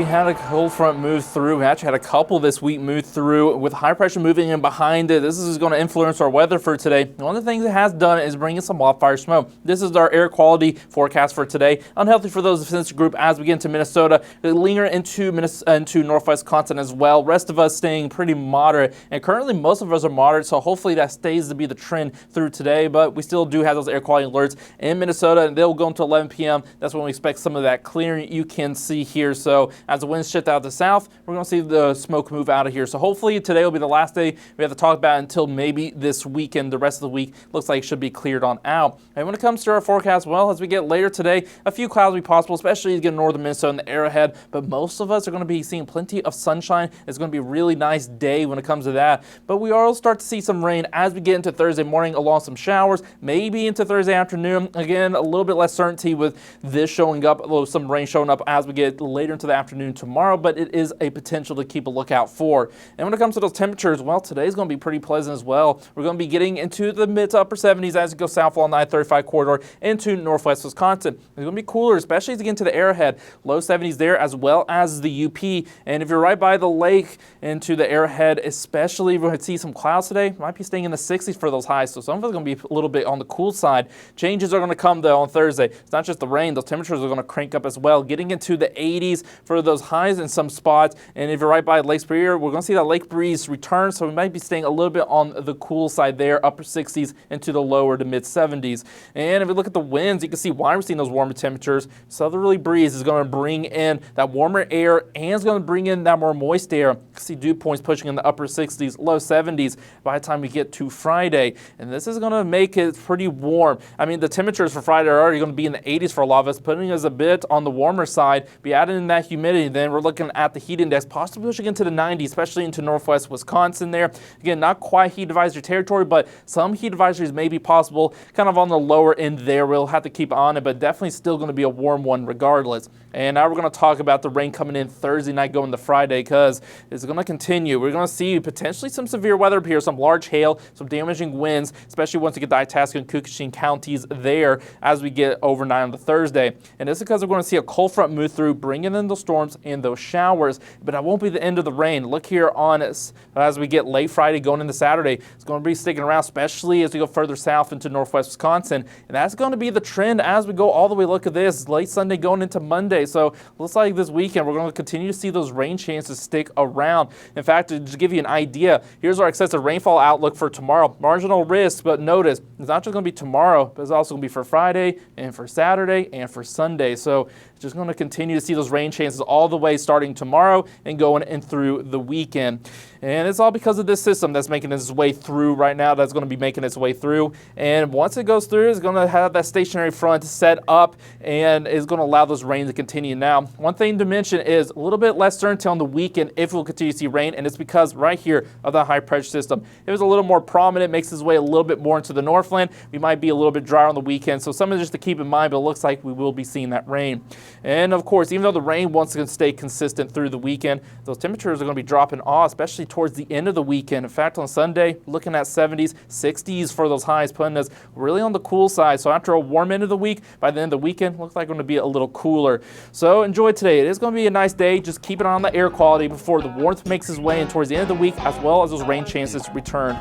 we had a cold front move through. We actually had a couple this week move through with high pressure moving in behind it. This is going to influence our weather for today. One of the things it has done is bring in some wildfire smoke. This is our air quality forecast for today. Unhealthy for those in this group as we get into Minnesota. They linger into northwest Wisconsin as well. Rest of us staying pretty moderate. And currently most of us are moderate, so hopefully that stays to be the trend through today. But we still do have those air quality alerts in Minnesota, and they'll go until 11 p.m. That's when we expect some of that clearing you can see here. So as the winds shift out to the south, we're going to see the smoke move out of here. So hopefully today will be the last day we have to talk about until maybe this weekend. The rest of the week looks like it should be cleared on out. And when it comes to our forecast, well, as we get later today, a few clouds will be possible, especially to get northern Minnesota in the Arrowhead. But most of us are going to be seeing plenty of sunshine. It's going to be a really nice day when it comes to that. But we will start to see some rain as we get into Thursday morning, along some showers, maybe into Thursday afternoon. Again, a little bit less certainty with this showing up, some rain showing up as we get later into the afternoon tomorrow, but it is a potential to keep a lookout for. And when it comes to those temperatures, well, today's going to be pretty pleasant as well. We're going to be getting into the mid to upper 70s as we go south along the I-35 corridor into northwest Wisconsin. It's going to be cooler, especially as you get into the Arrowhead. Low 70s there as well as the UP. And if you're right by the lake into the Arrowhead, especially, we're going to see some clouds today. Might be staying in the 60s for those highs, so some of it's going to be a little bit on the cool side. Changes are going to come though on Thursday. It's not just the rain, those temperatures are going to crank up as well, getting into the 80s for those highs in some spots. And if you're right by Lake Superior, we're going to see that lake breeze return, so we might be staying a little bit on the cool side there, upper 60s into the lower to mid 70s. And if we look at the winds, you can see why we're seeing those warmer temperatures. Southerly breeze is going to bring in that warmer air and it's going to bring in that more moist air. You can see dew points pushing in the upper 60s, low 70s by the time we get to Friday. And this is going to make it pretty warm. I mean, the temperatures for Friday are already going to be in the 80s for a lot of us, putting us a bit on the warmer side. Be adding in that humidity, then we're looking at the heat index possibly pushing into the 90s, especially into northwest Wisconsin there. Again, not quite heat advisory territory, but some heat advisories may be possible, kind of on the lower end there. We'll have to keep on it, but definitely still going to be a warm one regardless. And now we're going to talk about the rain coming in Thursday night going to Friday, because it's going to continue. We're going to see potentially some severe weather up here, some large hail, some damaging winds, especially once we get the Itasca and Kookachuck counties there as we get overnight on the Thursday. And this is because we're going to see a cold front move through, bringing in those storms and those showers. But that won't be the end of the rain. Look here on us as we get late Friday going into Saturday. It's going to be sticking around, especially as we go further south into northwest Wisconsin. And that's going to be the trend as we go all the way. Look at this, late Sunday going into Monday. So looks like this weekend we're going to continue to see those rain chances stick around. In fact, to just give you an idea, here's our excessive rainfall outlook for tomorrow. Marginal risk, but notice it's not just going to be tomorrow, but it's also going to be for Friday and for Saturday and for Sunday. So just going to continue to see those rain chances all the way starting tomorrow and going in through the weekend. And it's all because of this system that's making its way through right now, that's going to be making its way through. And once it goes through, it's going to have that stationary front set up and is going to allow those rains to continue. Now, one thing to mention is a little bit less certainty on the weekend if we'll continue to see rain, and it's because right here of the high pressure system. It was a little more prominent, makes its way a little bit more into the Northland. We might be a little bit drier on the weekend, so something just to keep in mind, but it looks like we will be seeing that rain. And of course, even though the rain wants to stay consistent through the weekend, those temperatures are going to be dropping off, especially towards the end of the weekend. In fact, on Sunday, looking at 70s, 60s for those highs, putting us really on the cool side. So after a warm end of the week, by the end of the weekend, looks like we're going to be a little cooler. So enjoy today. It is going to be a nice day. Just keep it on the air quality before the warmth makes its way in towards the end of the week, as well as those rain chances return.